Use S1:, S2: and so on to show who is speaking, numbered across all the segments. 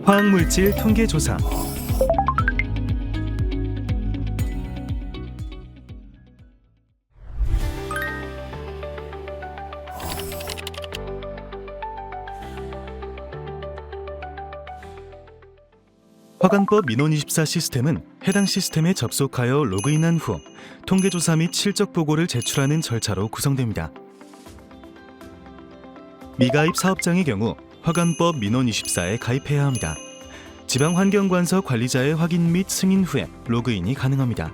S1: 화학물질 통계조사. 화강법 민원24 시스템은 해당 시스템에 접속하여 로그인한 후 통계조사 및 실적 보고를 제출하는 절차로 구성됩니다. 미가입 사업장의 경우 화강법 민원24에 가입해야 합니다. 지방환경관서 관리자의 확인 및 승인 후에 로그인이 가능합니다.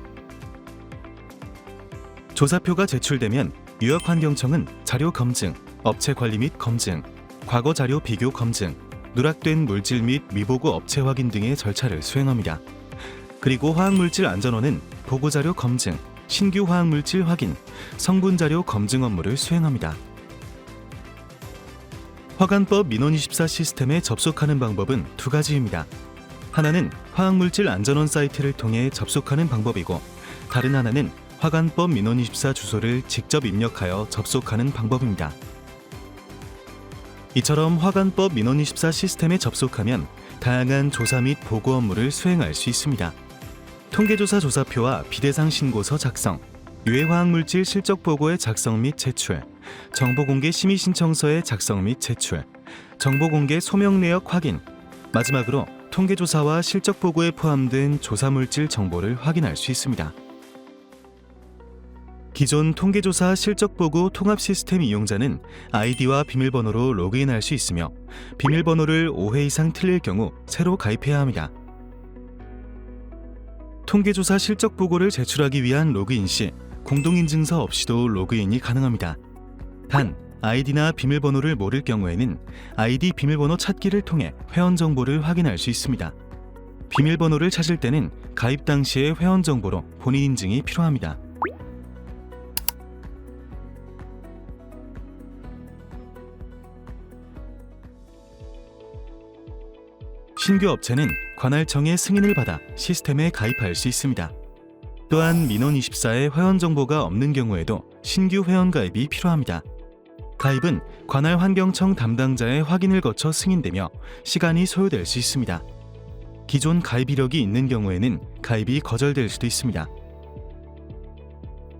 S1: 조사표가 제출되면 유역환경청은 자료 검증, 업체 관리 및 검증, 과거 자료 비교 검증, 누락된 물질 및 미보고 업체 확인 등의 절차를 수행합니다. 그리고 화학물질 안전원은 보고자료 검증, 신규 화학물질 확인, 성분자료 검증 업무를 수행합니다. 화관법 민원24 시스템에 접속하는 방법은 두 가지입니다. 하나는 화학물질 안전원 사이트를 통해 접속하는 방법이고, 다른 하나는 화관법 민원24 주소를 직접 입력하여 접속하는 방법입니다. 이처럼 화관법 민원24 시스템에 접속하면 다양한 조사 및 보고 업무를 수행할 수 있습니다. 통계조사 조사표와 비대상 신고서 작성, 유해화학물질 실적 보고의 작성 및 제출, 정보공개 심의 신청서의 작성 및 제출, 정보공개 소명 내역 확인, 마지막으로 통계조사와 실적 보고에 포함된 조사물질 정보를 확인할 수 있습니다. 기존 통계조사 실적보고 통합 시스템 이용자는 아이디와 비밀번호로 로그인할 수 있으며, 비밀번호를 5회 이상 틀릴 경우 새로 가입해야 합니다. 통계조사 실적보고를 제출하기 위한 로그인 시 공동인증서 없이도 로그인이 가능합니다. 단, 아이디나 비밀번호를 모를 경우에는 아이디 비밀번호 찾기를 통해 회원 정보를 확인할 수 있습니다. 비밀번호를 찾을 때는 가입 당시의 회원 정보로 본인 인증이 필요합니다. 신규 업체는 관할청의 승인을 받아 시스템에 가입할 수 있습니다. 또한 민원24에 회원 정보가 없는 경우에도 신규 회원 가입이 필요합니다. 가입은 관할환경청 담당자의 확인을 거쳐 승인되며 시간이 소요될 수 있습니다. 기존 가입 이력이 있는 경우에는 가입이 거절될 수도 있습니다.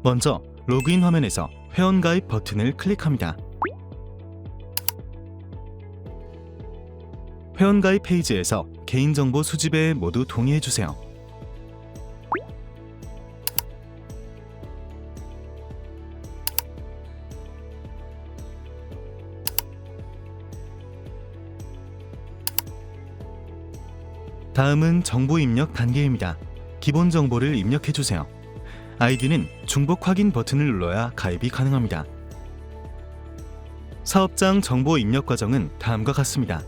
S1: 먼저 로그인 화면에서 회원 가입 버튼을 클릭합니다. 회원가입 페이지에서 개인정보 수집에 모두 동의해주세요. 다음은 정보 입력 단계입니다. 기본 정보를 입력해주세요. 아이디는 중복 확인 버튼을 눌러야 가입이 가능합니다. 사업장 정보 입력 과정은 다음과 같습니다.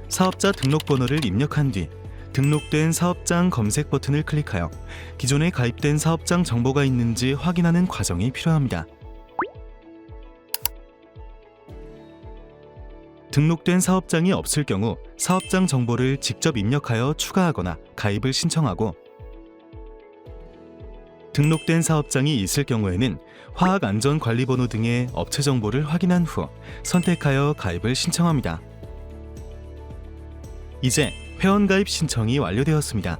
S1: 사업자 등록번호를 입력한 뒤 등록된 사업장 검색 버튼을 클릭하여 기존에 가입된 사업장 정보가 있는지 확인하는 과정이 필요합니다. 등록된 사업장이 없을 경우 사업장 정보를 직접 입력하여 추가하거나 가입을 신청하고, 등록된 사업장이 있을 경우에는 화학안전관리번호 등의 업체 정보를 확인한 후 선택하여 가입을 신청합니다. 이제 회원가입 신청이 완료되었습니다.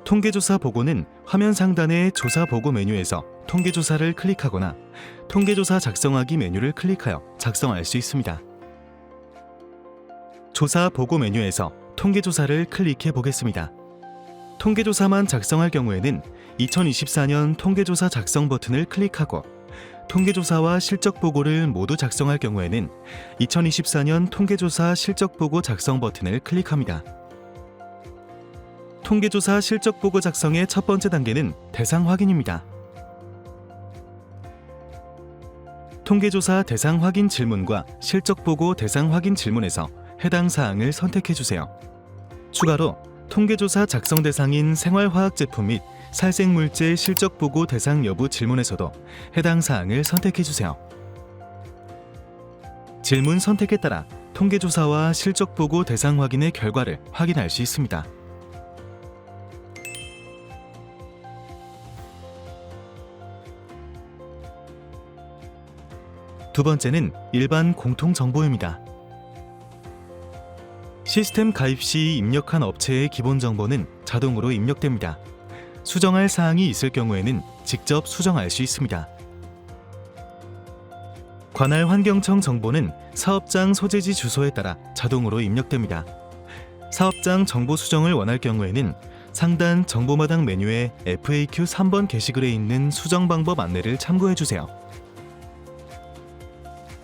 S1: 통계조사 보고는 화면 상단의 조사 보고 메뉴에서 통계조사를 클릭하거나 통계조사 작성하기 메뉴를 클릭하여 작성할 수 있습니다. 조사 보고 메뉴에서 통계조사를 클릭해 보겠습니다. 통계조사만 작성할 경우에는 2024년 통계조사 작성 버튼을 클릭하고, 통계조사와 실적보고를 모두 작성할 경우에는 2024년 통계조사 실적보고 작성 버튼을 클릭합니다. 통계조사 실적보고 작성의 첫 번째 단계는 대상 확인입니다. 통계조사 대상 확인 질문과 실적보고 대상 확인 질문에서 해당 사항을 선택해주세요. 추가로 통계조사 작성 대상인 생활화학 제품 및 살생물질 실적보고 대상 여부 질문에서도 해당 사항을 선택해주세요. 질문 선택에 따라 통계조사와 실적보고 대상 확인의 결과를 확인할 수 있습니다. 두 번째는 일반 공통 정보입니다. 시스템 가입 시 입력한 업체의 기본 정보는 자동으로 입력됩니다. 수정할 사항이 있을 경우에는 직접 수정할 수 있습니다. 관할 환경청 정보는 사업장 소재지 주소에 따라 자동으로 입력됩니다. 사업장 정보 수정을 원할 경우에는 상단 정보마당 메뉴에 FAQ 3번 게시글에 있는 수정 방법 안내를 참고해 주세요.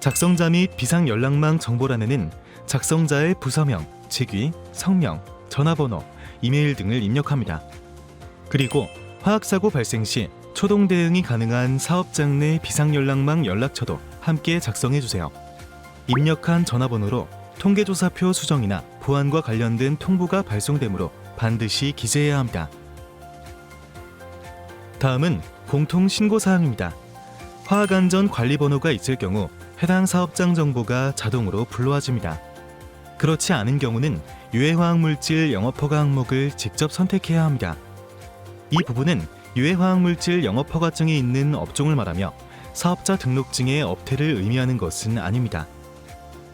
S1: 작성자 및 비상 연락망 정보란에는 작성자의 부서명, 직위, 성명, 전화번호, 이메일 등을 입력합니다. 그리고 화학사고 발생 시 초동 대응이 가능한 사업장 내 비상연락망 연락처도 함께 작성해 주세요. 입력한 전화번호로 통계조사표 수정이나 보안과 관련된 통보가 발송되므로 반드시 기재해야 합니다. 다음은 공통신고사항입니다. 화학안전관리번호가 있을 경우 해당 사업장 정보가 자동으로 불러와집니다. 그렇지 않은 경우는 유해화학물질 영업허가 항목을 직접 선택해야 합니다. 이 부분은 유해화학물질 영업허가증이 있는 업종을 말하며 사업자 등록증의 업태를 의미하는 것은 아닙니다.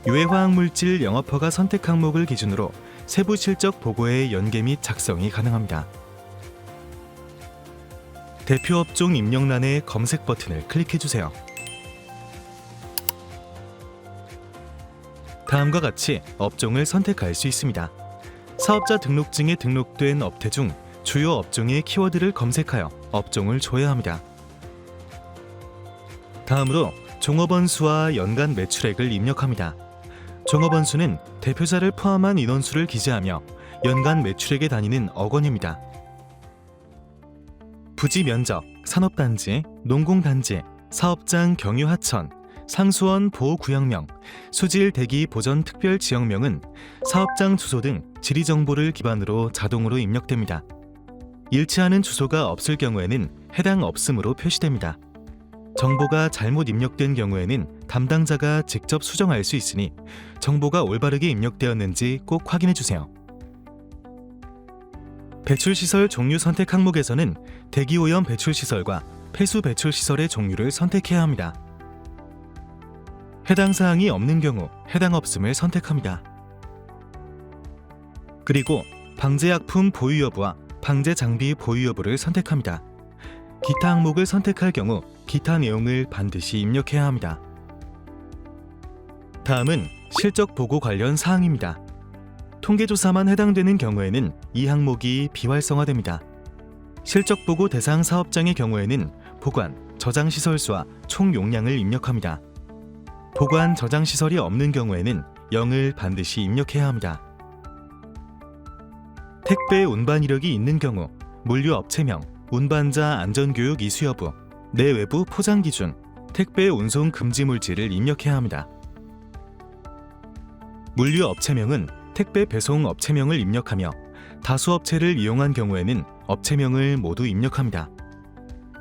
S1: 유해화학물질 영업허가 선택 항목을 기준으로 세부 실적 보고의 연계 및 작성이 가능합니다. 대표 업종 입력란의 검색 버튼을 클릭해 주세요. 다음과 같이 업종을 선택할 수 있습니다. 사업자 등록증에 등록된 업태 중 주요 업종의 키워드를 검색하여 업종을 줘야 합니다. 다음으로 종업원 수와 연간 매출액을 입력합니다. 종업원 수는 대표자를 포함한 인원수를 기재하며 연간 매출액의 단위는 억 원입니다. 부지 면적, 산업단지, 농공단지, 사업장 경유 하천, 상수원 보호구역명, 수질 대기 보전 특별지역명은 사업장 주소 등 지리정보를 기반으로 자동으로 입력됩니다. 일치하는 주소가 없을 경우에는 해당 없음으로 표시됩니다. 정보가 잘못 입력된 경우에는 담당자가 직접 수정할 수 있으니 정보가 올바르게 입력되었는지 꼭 확인해 주세요. 배출시설 종류 선택 항목에서는 대기오염 배출시설과 폐수 배출시설의 종류를 선택해야 합니다. 해당 사항이 없는 경우 해당 없음을 선택합니다. 그리고 방제약품 보유 여부와 방제장비 보유 여부를 선택합니다. 기타 항목을 선택할 경우 기타 내용을 반드시 입력해야 합니다. 다음은 실적 보고 관련 사항입니다. 통계조사만 해당되는 경우에는 이 항목이 비활성화됩니다. 실적 보고 대상 사업장의 경우에는 보관, 저장 시설수와 총 용량을 입력합니다. 보관, 저장 시설이 없는 경우에는 0을 반드시 입력해야 합니다. 택배 운반 이력이 있는 경우 물류 업체명, 운반자 안전교육 이수 여부, 내외부 포장 기준, 택배 운송 금지 물질을 입력해야 합니다. 물류 업체명은 택배 배송 업체명을 입력하며 다수 업체를 이용한 경우에는 업체명을 모두 입력합니다.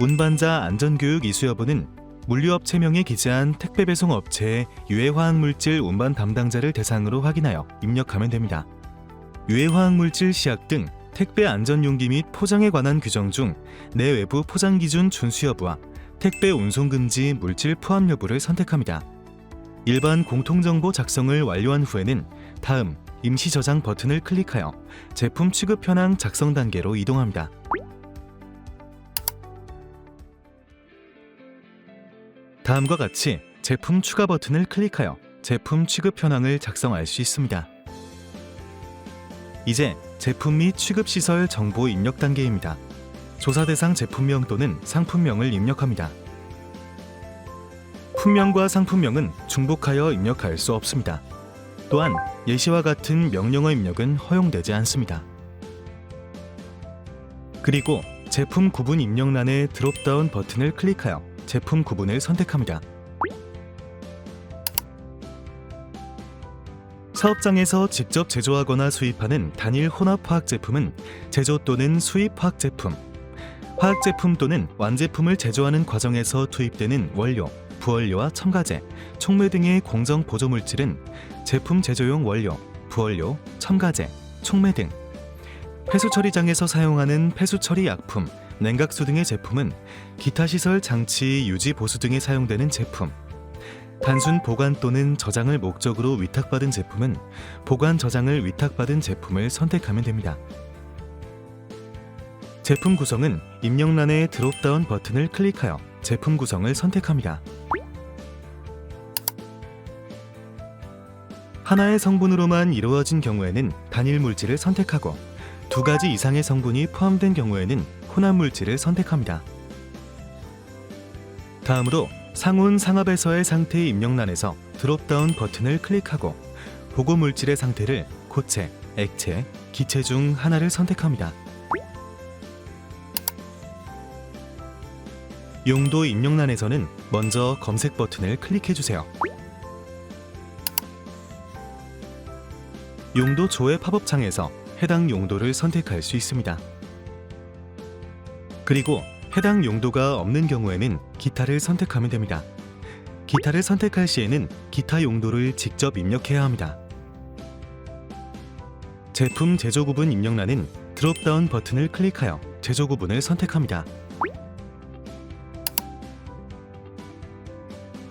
S1: 운반자 안전교육 이수 여부는 물류 업체명에 기재한 택배 배송 업체의 유해화학물질 운반 담당자를 대상으로 확인하여 입력하면 됩니다. 유해화학물질 시약 등 택배 안전용기 및 포장에 관한 규정 중 내외부 포장 기준 준수 여부와 택배 운송 금지 물질 포함 여부를 선택합니다. 일반 공통정보 작성을 완료한 후에는 다음 임시 저장 버튼을 클릭하여 제품 취급 현황 작성 단계로 이동합니다. 다음과 같이 제품 추가 버튼을 클릭하여 제품 취급 현황을 작성할 수 있습니다. 이제 제품 및 취급시설 정보 입력 단계입니다. 조사 대상 제품명 또는 상품명을 입력합니다. 품명과 상품명은 중복하여 입력할 수 없습니다. 또한 예시와 같은 명령어 입력은 허용되지 않습니다. 그리고 제품 구분 입력란의 드롭다운 버튼을 클릭하여 제품 구분을 선택합니다. 사업장에서 직접 제조하거나 수입하는 단일 혼합 화학 제품은 제조 또는 수입 화학 제품, 화학 제품 또는 완제품을 제조하는 과정에서 투입되는 원료, 부원료와 첨가제, 촉매 등의 공정 보조 물질은 제품 제조용 원료, 부원료, 첨가제, 촉매 등, 폐수 처리장에서 사용하는 폐수 처리 약품, 냉각수 등의 제품은 기타 시설 장치 유지 보수 등에 사용되는 제품, 단순 보관 또는 저장을 목적으로 위탁받은 제품은 보관 저장을 위탁받은 제품을 선택하면 됩니다. 제품 구성은 입력란의 드롭다운 버튼을 클릭하여 제품 구성을 선택합니다. 하나의 성분으로만 이루어진 경우에는 단일 물질을 선택하고 2가지 이상의 성분이 포함된 경우에는 혼합 물질을 선택합니다. 다음으로 상온 상압에서의 상태 입력란에서 드롭다운 버튼을 클릭하고 보고 물질의 상태를 고체, 액체, 기체 중 하나를 선택합니다. 용도 입력란에서는 먼저 검색 버튼을 클릭해주세요. 용도 조회 팝업 창에서 해당 용도를 선택할 수 있습니다. 그리고 해당 용도가 없는 경우에는 기타를 선택하면 됩니다. 기타를 선택할 시에는 기타 용도를 직접 입력해야 합니다. 제품 제조 구분 입력란은 드롭다운 버튼을 클릭하여 제조 구분을 선택합니다.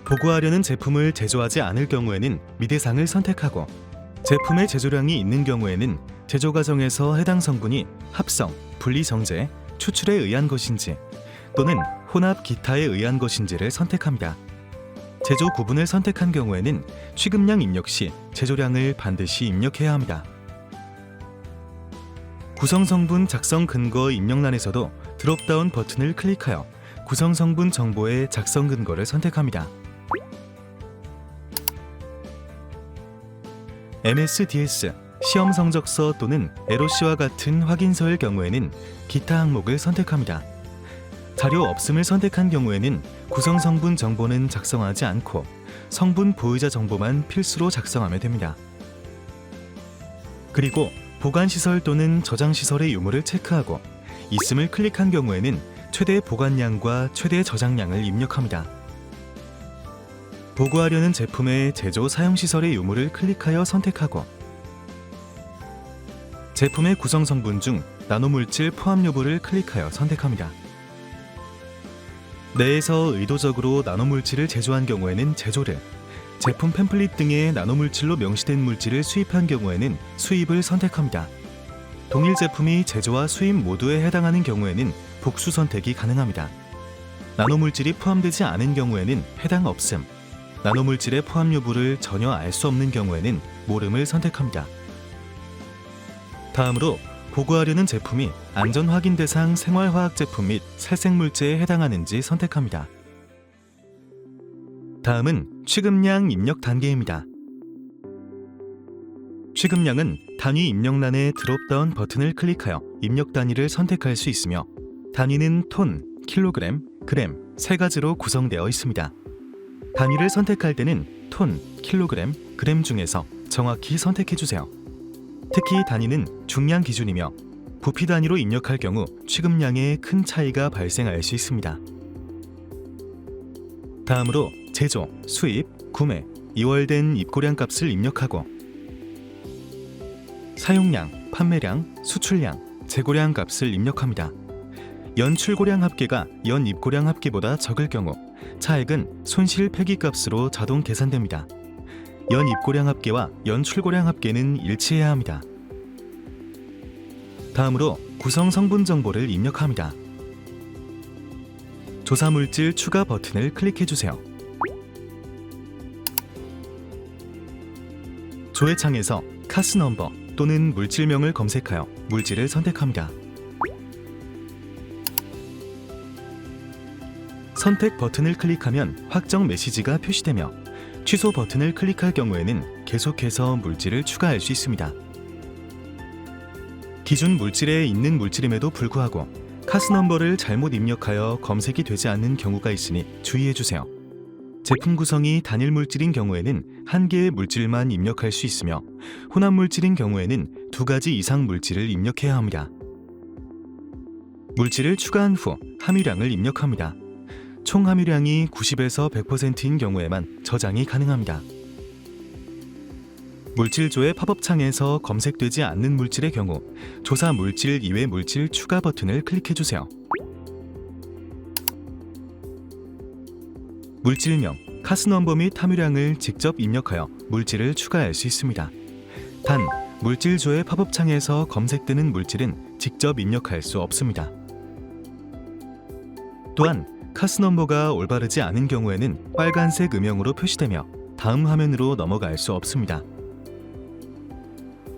S1: 보고하려는 제품을 제조하지 않을 경우에는 미대상을 선택하고 제품의 제조량이 있는 경우에는 제조 과정에서 해당 성분이 합성, 분리 정제, 추출에 의한 것인지 또는 혼합 기타에 의한 것인지를 선택합니다. 제조 구분을 선택한 경우에는 취급량 입력 시 제조량을 반드시 입력해야 합니다. 구성 성분 작성 근거 입력란에서도 드롭다운 버튼을 클릭하여 구성 성분 정보의 작성 근거를 선택합니다. MSDS, 시험 성적서 또는 LOC와 같은 확인서일 경우에는 기타 항목을 선택합니다. 자료 없음을 선택한 경우에는 구성 성분 정보는 작성하지 않고 성분 보유자 정보만 필수로 작성하면 됩니다. 그리고 보관시설 또는 저장시설의 유무를 체크하고 있음을 클릭한 경우에는 최대 보관량과 최대 저장량을 입력합니다. 보고하려는 제품의 제조 사용시설의 유무를 클릭하여 선택하고 제품의 구성 성분 중 나노물질 포함 여부를 클릭하여 선택합니다. 내에서 의도적으로 나노물질을 제조한 경우에는 제조를, 제품 팸플릿 등의 나노물질로 명시된 물질을 수입한 경우에는 수입을 선택합니다. 동일 제품이 제조와 수입 모두에 해당하는 경우에는 복수 선택이 가능합니다. 나노물질이 포함되지 않은 경우에는 해당 없음, 나노물질의 포함 여부를 전혀 알 수 없는 경우에는 모름을 선택합니다. 다음으로 보고하려는 제품이 안전 확인 대상 생활화학 제품 및 살생물제에 해당하는지 선택합니다. 다음은 취급량 입력 단계입니다. 취급량은 단위 입력란의 드롭다운 버튼을 클릭하여 입력 단위를 선택할 수 있으며 단위는 톤, 킬로그램, 그램 3가지로 구성되어 있습니다. 단위를 선택할 때는 톤, 킬로그램, 그램 중에서 정확히 선택해주세요. 특히 단위는 중량 기준이며 부피 단위로 입력할 경우 취급량에 큰 차이가 발생할 수 있습니다. 다음으로 제조, 수입, 구매, 이월된 입고량 값을 입력하고 사용량, 판매량, 수출량, 재고량 값을 입력합니다. 연출고량 합계가 연입고량 합계보다 적을 경우 차액은 손실 폐기 값으로 자동 계산됩니다. 연입고량 합계와 연출고량 합계는 일치해야 합니다. 다음으로 구성 성분 정보를 입력합니다. 조사물질 추가 버튼을 클릭해주세요. 조회창에서 카스 넘버 또는 물질명을 검색하여 물질을 선택합니다. 선택 버튼을 클릭하면 확정 메시지가 표시되며 취소 버튼을 클릭할 경우에는 계속해서 물질을 추가할 수 있습니다. 기준 물질에 있는 물질임에도 불구하고 카스 넘버를 잘못 입력하여 검색이 되지 않는 경우가 있으니 주의해주세요. 제품 구성이 단일 물질인 경우에는 한 개의 물질만 입력할 수 있으며 혼합 물질인 경우에는 2가지 이상 물질을 입력해야 합니다. 물질을 추가한 후 함유량을 입력합니다. 총 함유량이 90에서 100%인 경우에만 저장이 가능합니다. 물질조회 팝업 창에서 검색되지 않는 물질의 경우 조사 물질 이외 물질 추가 버튼을 클릭해주세요. 물질명, 카스 넘버 및 함유량을 직접 입력하여 물질을 추가할 수 있습니다. 단, 물질조회 팝업 창에서 검색되는 물질은 직접 입력할 수 없습니다. 또한 카스 넘버가 올바르지 않은 경우에는 빨간색 음영으로 표시되며 다음 화면으로 넘어갈 수 없습니다.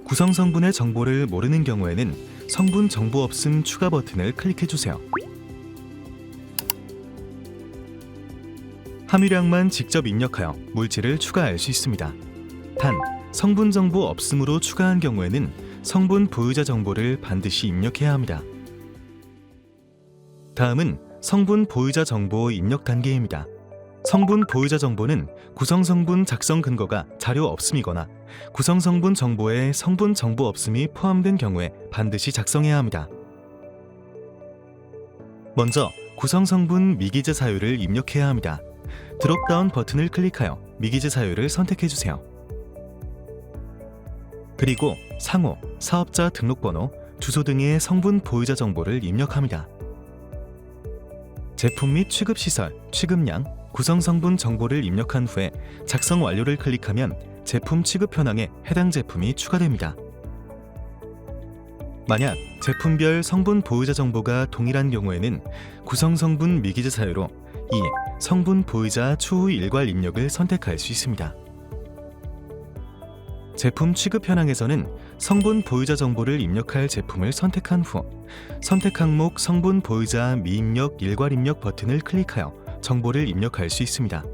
S1: 구성 성분의 정보를 모르는 경우에는 성분 정보 없음 추가 버튼을 클릭해주세요. 함유량만 직접 입력하여 물질을 추가할 수 있습니다. 단, 성분 정보 없음으로 추가한 경우에는 성분 보유자 정보를 반드시 입력해야 합니다. 다음은 성분 보유자 정보 입력 단계입니다. 성분 보유자 정보는 구성 성분 작성 근거가 자료 없음이거나 구성 성분 정보에 성분 정보 없음이 포함된 경우에 반드시 작성해야 합니다. 먼저 구성 성분 미기재 사유를 입력해야 합니다. 드롭다운 버튼을 클릭하여 미기재 사유를 선택해주세요. 그리고 상호, 사업자 등록번호, 주소 등의 성분 보유자 정보를 입력합니다. 제품 및 취급시설, 취급량, 구성 성분 정보를 입력한 후에 작성 완료를 클릭하면 제품 취급 현황에 해당 제품이 추가됩니다. 만약 제품별 성분 보유자 정보가 동일한 경우에는 구성 성분 미기재 사유로 이 성분 보유자 추후 일괄 입력을 선택할 수 있습니다. 제품 취급 현황에서는 성분 보유자 정보를 입력할 제품을 선택한 후 선택 항목 성분 보유자 미입력 일괄 입력 버튼을 클릭하여 정보를 입력할 수 있습니다.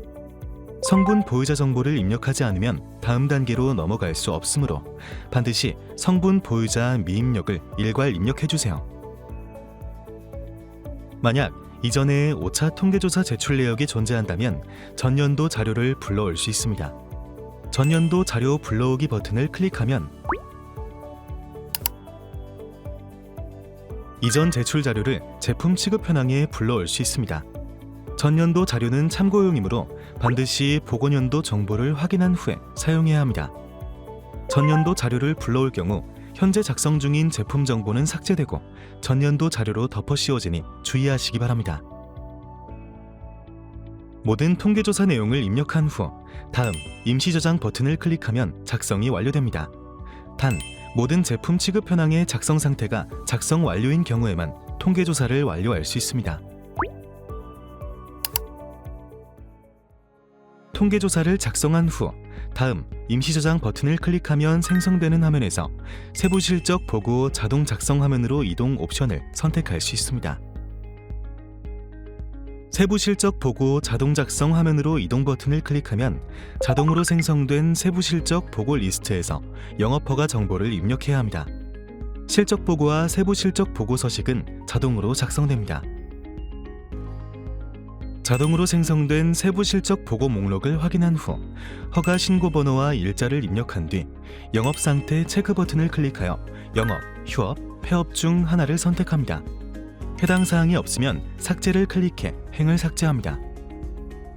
S1: 성분 보유자 정보를 입력하지 않으면 다음 단계로 넘어갈 수 없으므로 반드시 성분 보유자 미입력을 일괄 입력해주세요. 만약 이전에 5차 통계조사 제출 내역이 존재한다면 전년도 자료를 불러올 수 있습니다. 전년도 자료 불러오기 버튼을 클릭하면 이전 제출 자료를 제품 취급 현황에 불러올 수 있습니다. 전년도 자료는 참고용이므로 반드시 보고년도 정보를 확인한 후에 사용해야 합니다. 전년도 자료를 불러올 경우 현재 작성 중인 제품 정보는 삭제되고 전년도 자료로 덮어 씌워지니 주의하시기 바랍니다. 모든 통계조사 내용을 입력한 후 다음 임시 저장 버튼을 클릭하면 작성이 완료됩니다. 단, 모든 제품 취급 현황의 작성 상태가 작성 완료인 경우에만 통계조사를 완료할 수 있습니다. 통계조사를 작성한 후 다음 임시 저장 버튼을 클릭하면 생성되는 화면에서 세부 실적 보고 자동 작성 화면으로 이동 옵션을 선택할 수 있습니다. 세부 실적 보고 자동 작성 화면으로 이동 버튼을 클릭하면 자동으로 생성된 세부 실적 보고 리스트에서 영업허가 정보를 입력해야 합니다. 실적 보고와 세부 실적 보고 서식은 자동으로 작성됩니다. 자동으로 생성된 세부 실적 보고 목록을 확인한 후 허가 신고 번호와 일자를 입력한 뒤 영업 상태 체크 버튼을 클릭하여 영업, 휴업, 폐업 중 하나를 선택합니다. 해당 사항이 없으면 삭제를 클릭해 행을 삭제합니다.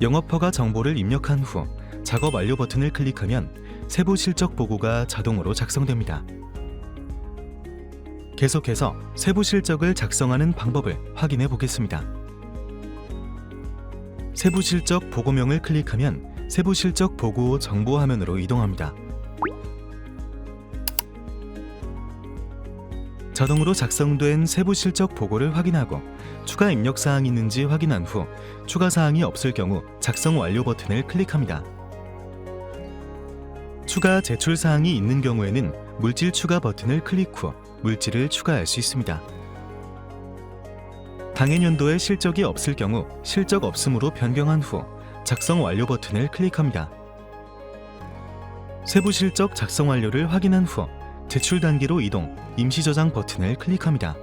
S1: 영업 허가 정보를 입력한 후 작업 완료 버튼을 클릭하면 세부 실적 보고가 자동으로 작성됩니다. 계속해서 세부 실적을 작성하는 방법을 확인해 보겠습니다. 세부 실적 보고명을 클릭하면 세부 실적 보고 정보 화면으로 이동합니다. 자동으로 작성된 세부 실적 보고를 확인하고 추가 입력 사항이 있는지 확인한 후 추가 사항이 없을 경우 작성 완료 버튼을 클릭합니다. 추가 제출 사항이 있는 경우에는 물질 추가 버튼을 클릭 후 물질을 추가할 수 있습니다. 당해년도에 실적이 없을 경우 실적 없음으로 변경한 후 작성 완료 버튼을 클릭합니다. 세부 실적 작성 완료를 확인한 후 제출 단계로 이동, 임시 저장 버튼을 클릭합니다.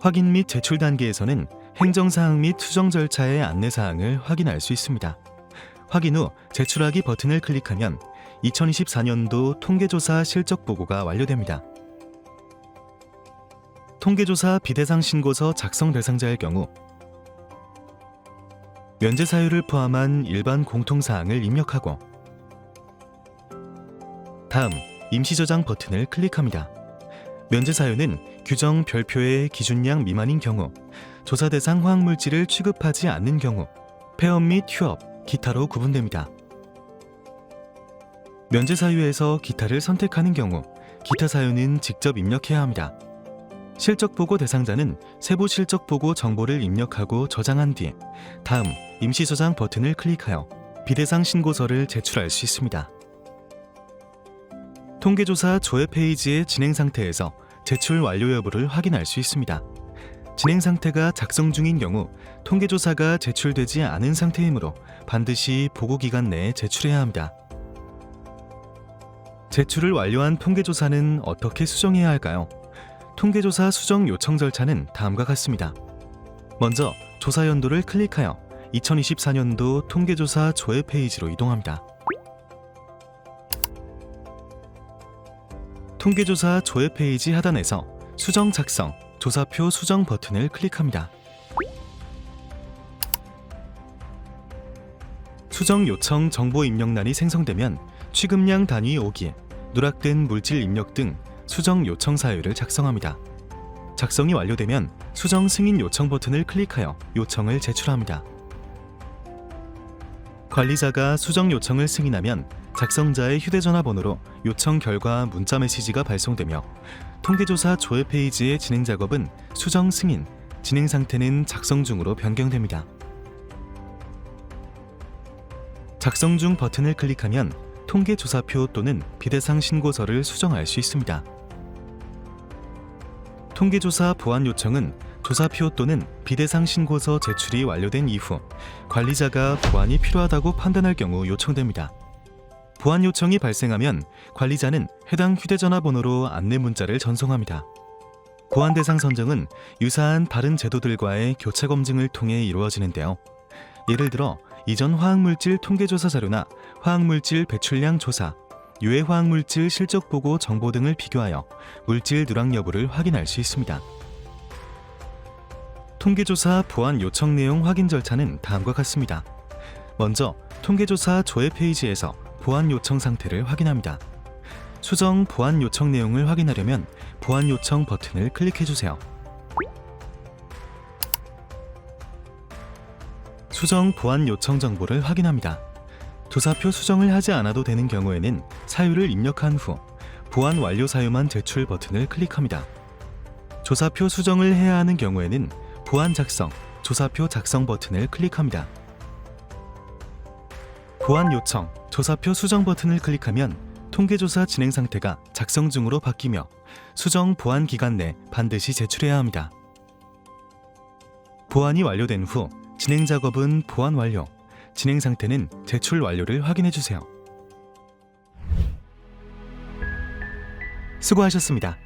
S1: 확인 및 제출 단계에서는 행정사항 및 수정 절차의 안내사항을 확인할 수 있습니다. 확인 후 제출하기 버튼을 클릭하면 2024년도 통계조사 실적 보고가 완료됩니다. 통계조사 비대상 신고서 작성 대상자의 경우 면제 사유를 포함한 일반 공통사항을 입력하고 다음 임시 저장 버튼을 클릭합니다. 면제 사유는 규정 별표의 기준량 미만인 경우, 조사 대상 화학물질을 취급하지 않는 경우, 폐업 및 휴업, 기타로 구분됩니다. 면제 사유에서 기타를 선택하는 경우 기타 사유는 직접 입력해야 합니다. 실적보고 대상자는 세부 실적보고 정보를 입력하고 저장한 뒤 다음 임시 저장 버튼을 클릭하여 비대상 신고서를 제출할 수 있습니다. 통계조사 조회 페이지의 진행 상태에서 제출 완료 여부를 확인할 수 있습니다. 진행 상태가 작성 중인 경우 통계조사가 제출되지 않은 상태이므로 반드시 보고기간 내에 제출해야 합니다. 제출을 완료한 통계조사는 어떻게 수정해야 할까요? 통계조사 수정 요청 절차는 다음과 같습니다. 먼저 조사 연도를 클릭하여 2024년도 통계조사 조회 페이지로 이동합니다. 통계조사 조회 페이지 하단에서 수정 작성, 조사표 수정 버튼을 클릭합니다. 수정 요청 정보 입력란이 생성되면 취급량 단위 5기, 누락된 물질 입력 등 수정 요청 사유를 작성합니다. 작성이 완료되면 수정 승인 요청 버튼을 클릭하여 요청을 제출합니다. 관리자가 수정 요청을 승인하면 작성자의 휴대전화 번호로 요청 결과 문자 메시지가 발송되며 통계조사 조회 페이지의 진행 작업은 수정 승인, 진행 상태는 작성 중으로 변경됩니다. 작성 중 버튼을 클릭하면 통계조사표 또는 비대상 신고서를 수정할 수 있습니다. 통계조사 보완 요청은 조사표 또는 비대상 신고서 제출이 완료된 이후 관리자가 보완이 필요하다고 판단할 경우 요청됩니다. 보완 요청이 발생하면 관리자는 해당 휴대전화 번호로 안내 문자를 전송합니다. 보완 대상 선정은 유사한 다른 제도들과의 교차 검증을 통해 이루어지는데요. 예를 들어 이전 화학물질 통계조사 자료나 화학물질 배출량 조사, 유해 화학물질 실적 보고 정보 등을 비교하여 물질 누락 여부를 확인할 수 있습니다. 통계조사 보완 요청 내용 확인 절차는 다음과 같습니다. 먼저 통계조사 조회 페이지에서 보완 요청 상태를 확인합니다. 수정 보완 요청 내용을 확인하려면 보완 요청 버튼을 클릭해주세요. 수정 보완 요청 정보를 확인합니다. 조사표 수정을 하지 않아도 되는 경우에는 사유를 입력한 후 보완 완료 사유만 제출 버튼을 클릭합니다. 조사표 수정을 해야 하는 경우에는 보완 작성, 조사표 작성 버튼을 클릭합니다. 보완 요청, 조사표 수정 버튼을 클릭하면 통계조사 진행 상태가 작성 중으로 바뀌며 수정 보완 기간 내 반드시 제출해야 합니다. 보완이 완료된 후 진행 작업은 보완 완료, 진행 상태는 제출 완료를 확인해 주세요. 수고하셨습니다.